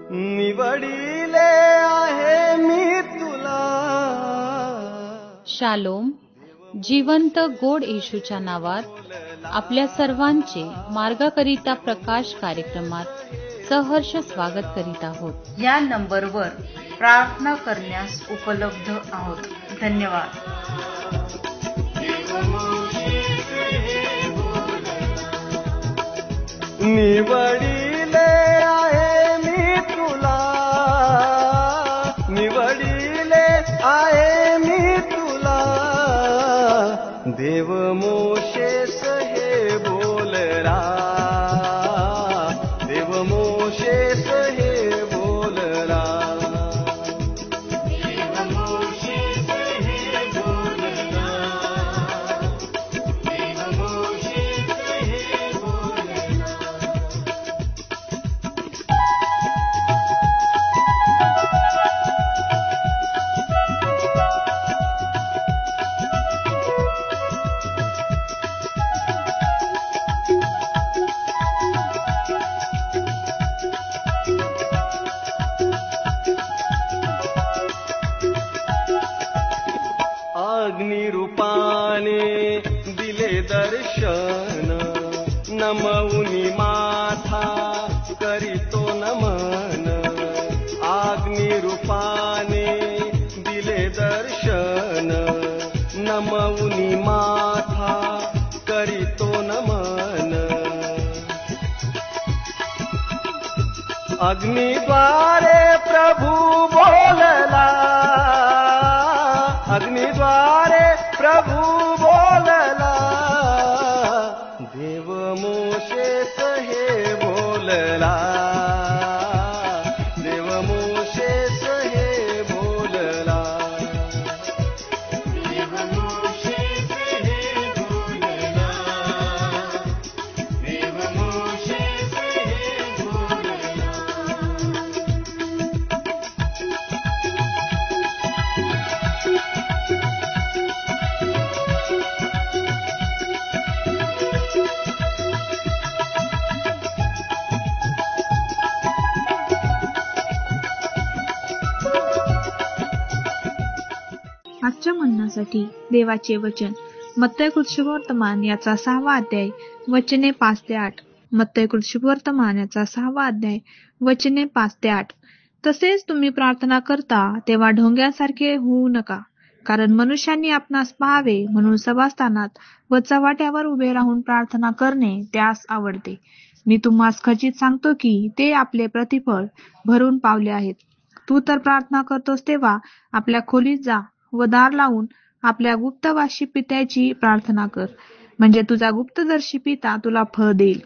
निवडिले आहे मी तुला. शालोम. जिवंत गोड येशूच्या नावात आपल्या सर्वांचे मार्गाकरिता प्रकाश कार्यक्रमात सहर्ष स्वागत करीत आहोत. या नंबरवर प्रार्थना करण्यास उपलब्ध आहोत. धन्यवाद. निवडिले आहे मी तुला, निवडिले आहे मी तुला. देव मोशेस हे बोलरा, देव मोशेस हे बोलरा. देव मोशेस हे बोलरा, देव मोशेस हे बोलरा. अग्निरूपाने दिले दर्शन, नमऊनी माथा करीतो नमन. अग्निरूपाने दिले दर्शन, नमऊनी माथा करीतो नमन. अग्निद्वारे प्रभू बोलला, अग्निद्वारे प्रभू बोलला. देव मोशेस हे बोलला, देव मोशेस हे बोलला. देव मोशेस हे बोलला, देव मोशेस हे बोलला. आजच्या म्हणण्यासाठी देवाचे वचन मत्तई शुभवर्तमान याचा 6वा अध्याय वचने 5 ते 8. मत्तई शुभवर्तमान याचा 6वा अध्याय वचने 5 ते 8. तसेच तुम्ही प्रार्थना करता तेव्हा ढोंग्यांसारखे होऊ नका, कारण मनुष्यांनी आपणास पाहावे म्हणून सभास्थानात व चव्हाट्यावर उभे राहून प्रार्थना करणे त्यास आवडते. मी तुम्हास खचित सांगतो की ते आपले प्रतिफळ भरून पावले आहेत. तू तर प्रार्थना करतोस तेव्हा आपल्या खोलीत जा व दार लावून आपल्या गुप्तवासी पित्याची प्रार्थना कर, म्हणजे तुझा गुप्तदर्शी पिता तुला फळ देईल.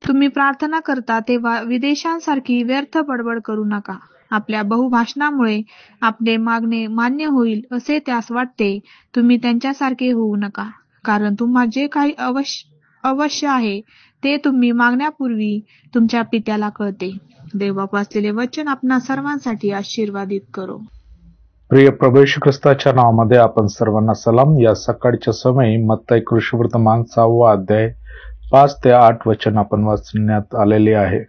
तुम्ही प्रार्थना करता तेव्हा विदेशांसारखी व्यर्थ बडबड करू नका. आपल्या बहुभाषणामुळे आपले मागणे मान्य होईल असे त्यास वाटते. तुम्ही त्यांच्यासारखे होऊ नका, कारण तुम्हा जे काही अवश्य आहे ते तुम्ही मागण्यापूर्वी तुमच्या पित्याला कळते. देव बापू असलेले वचन आपणा सर्वांसाठी आशीर्वादित करो. प्रिय प्रभू येशू ख्रिस्ताच्या नावामध्ये आपण सर्वांना सलाम. या सकाळच्या समयी मत्तई शुभवर्तमान 6वा अध्याय 5 ते 8 वचन आपण वाचण्यात आलेले आहे.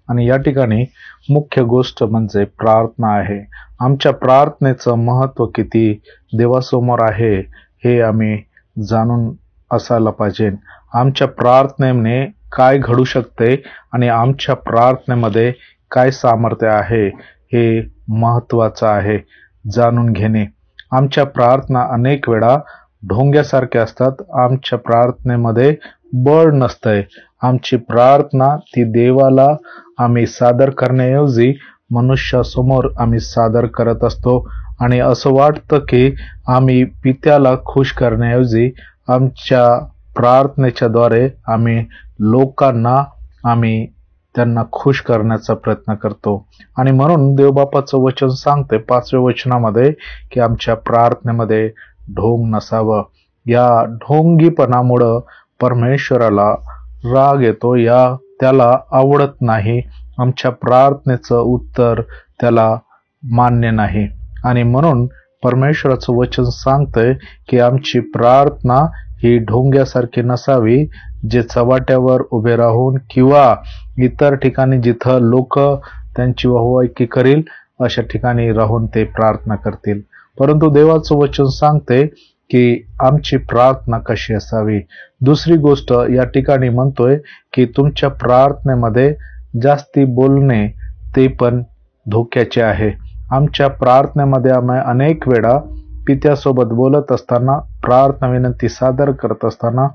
आणि या ठिकाणी मुख्य गोष्ट म्हणजे प्रार्थना आहे. आमच्या प्रार्थनेचं महत्व किती देवासमोर आहे हे आम्ही जाणून असायला पाहिजे. आमच्या प्रार्थनेने काय घडू शकते आणि आमच्या प्रार्थनेमध्ये काय सामर्थ्य आहे हे महत्वाचं आहे जाणून घेणे. आमच्या प्रार्थना अनेक वेळा ढोंग्यासारख्या असतात. आमच्या प्रार्थनेमध्ये बळ नसतंय. आमची प्रार्थना ती देवाला आम्ही सादर करण्याऐवजी मनुष्यासमोर आम्ही सादर करत असतो. आणि असं वाटतं की आम्ही पित्याला खुश करण्याऐवजी आमच्या प्रार्थनेच्या द्वारे आम्ही लोकांना त्यांना खुश करण्याचा प्रयत्न करतो. आणि म्हणून देवबापाचं वचन सांगते 5व्या वचनामध्ये की आमच्या प्रार्थनेमध्ये ढोंग नसावं. या ढोंगीपणामुळं परमेश्वराला राग येतो, त्याला आवडत नाही. आमच्या प्रार्थनेचं उत्तर त्याला मान्य नाही. आणि म्हणून परमेश्वराचं वचन सांगतंय की आमची प्रार्थना ही ढोंग्यासारखी नसावी, जे चव्हाट्यावर उभे राहून किंवा इतर ठिकाणी जिथं लोक त्यांची वाहवाकी करील अशा ठिकाणी राहून ते प्रार्थना करतील. परंतु देवाचं वचन सांगते की आमची प्रार्थना कशी असावी. दुसरी गोष्ट या ठिकाणी म्हणतोय की तुमच्या प्रार्थनेमध्ये जास्ती बोलणे ते पण धोक्याचे आहे. आमच्या प्रार्थनेमध्ये आम्ही अनेक वेळा पित्यासोबत बोलत असताना, प्रार्थना विनंती सादर करत असताना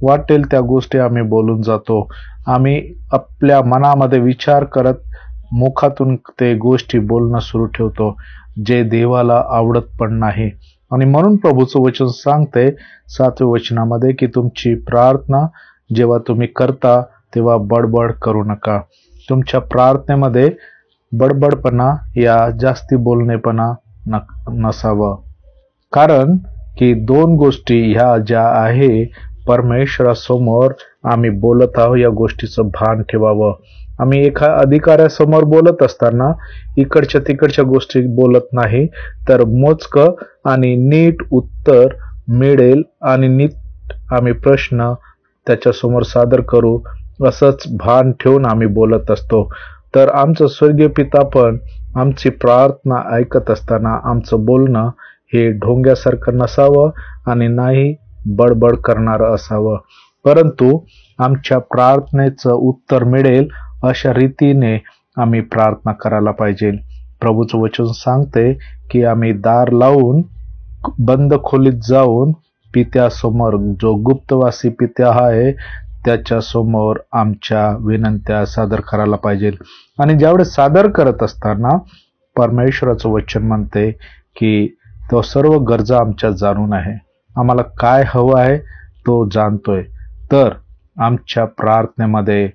वाटेल त्या गोष्टी आम्ही बोलून जातो. आम्ही आपल्या मनामध्ये विचार करत मुखातून ते गोष्टी बोलणं सुरू ठेवतो, जे देवाला आवडत पण नाही. आणि म्हणून प्रभूचं वचन सांगते 7व्या वचनामध्ये की तुमची प्रार्थना जेव्हा तुम्ही करता तेव्हा बडबड करू नका. तुमच्या प्रार्थनेमध्ये बडबडपणा या जास्ती बोलणेपणा नसावं. कारण की 2 गोष्टी ह्या ज्या आहे परमेश्वरासमोर आम्ही बोलत आहोत, या गोष्टीचं भान ठेवावं. आम्ही एका अधिकाऱ्यासमोर बोलत असताना इकडच्या तिकडच्या गोष्टी बोलत नाही, तर मोजकं आणि नीट उत्तर मिळेल आणि नीट आम्ही प्रश्न त्याच्यासमोर सादर करू असंच भान ठेवून आम्ही बोलत असतो. तर आमचं स्वर्गीय पिता पण आमची प्रार्थना ऐकत असताना आमचं बोलणं हे ढोंग्यासारखं नसावं आणि नाही बडबड करणारं असावं, परंतु आमच्या प्रार्थनेचं उत्तर मिळेल अशा रीतीने आम्ही प्रार्थना करायला पाहिजे. प्रभूचं वचन सांगते की आम्ही दार लावून बंद खोलीत जाऊन पित्यासमोर, जो गुप्तवासी पित्या आहे त्याच्या समोर आमच्या विनंत्या सादर करायला पाहिजे. आणि ज्यावेळेस सादर करत असताना परमेश्वराचं वचन म्हणते की तो सर्व गरजा आमच्या जाणून आहे, आम्हाला काय हवं आहे तो जाणतोय. तर आमच्या प्रार्थनेमध्ये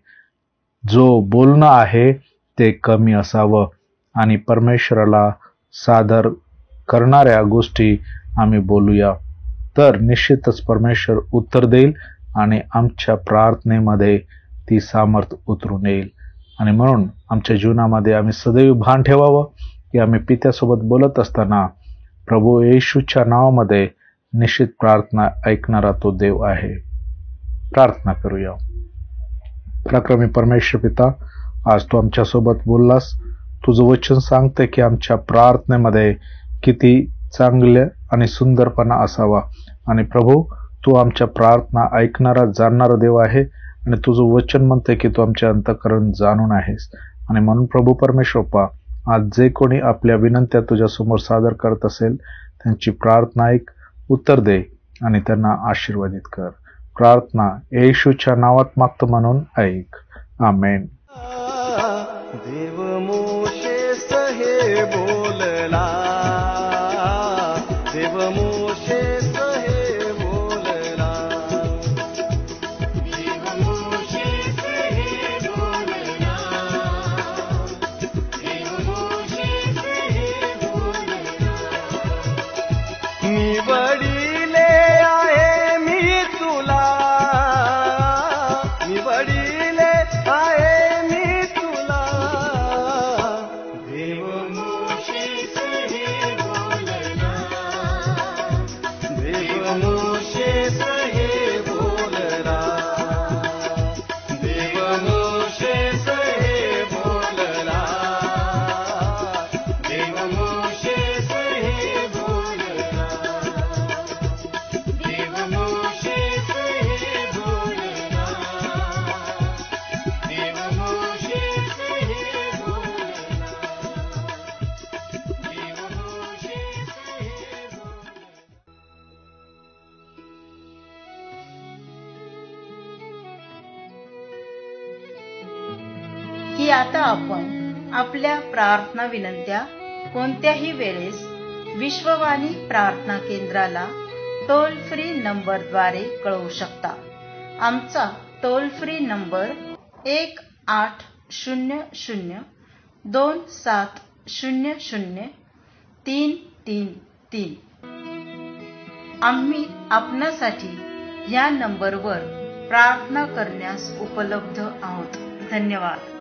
जो बोलणं आहे ते कमी असावं आणि परमेश्वराला सादर करणाऱ्या गोष्टी आम्ही बोलूया, तर निश्चितच परमेश्वर उत्तर देईल आणि आमच्या प्रार्थनेमध्ये ती सामर्थ्य उतरून येईल. आणि म्हणून आमच्या जीवनामध्ये आम्ही सदैव भान ठेवावं की आम्ही पित्यासोबत बोलत असताना प्रभू येशूच्या नावामध्ये निश्चित प्रार्थना ऐकणारा तो देव आहे. प्रार्थना करूया. पराक्रमी परमेश्वर पिता, आज तू आमच्यासोबत बोललास. तुझं वचन सांगते की आमच्या प्रार्थनेमध्ये किती चांगले आणि सुंदरपणा असावा. आणि प्रभू, तू आमच्या प्रार्थना ऐकणारा, जाणणारा देव आहे आणि तुझं वचन म्हणते की तू आमच्या अंतःकरण जाणून आहेस. आणि म्हणून प्रभू परमेश्वर, आज जे कोणी आपल्या विनंत्या तुझ्यासमोर सादर करत असेल त्यांची प्रार्थना ऐक, उत्तर दे आणि त्यांना आशीर्वादित कर. प्रार्थना येशूच्या नावात मागतो म्हणून ऐक. आमेन. देव मोशेस हे बोलला, देव मोशेस हे बोलला, देव मोशेस हे बोलला, देव मोशेस हे बोलला. निवडिले आहे मी तुला, निवडिले आहे मी तुला, देव मोशेस हे बोलला, देव मोशेस हे बोलला, देव मोशेस हे बोलला, देव मोशेस हे बोलला, देव मोशेस हे बोलला, देव मोशेस हे बोलला, देव मोशेस हे बोलला. की आता आपण आपल्या प्रार्थना विनंत्या कोणत्याही वेळेस विश्ववाणी प्रार्थना केंद्राला टोल फ्री नंबरद्वारे कळवू शकता. आमचा टोल फ्री नंबर 1-800-2700-333. आम्ही आपणासाठी या नंबरवर प्रार्थना करण्यास उपलब्ध आहोत. धन्यवाद.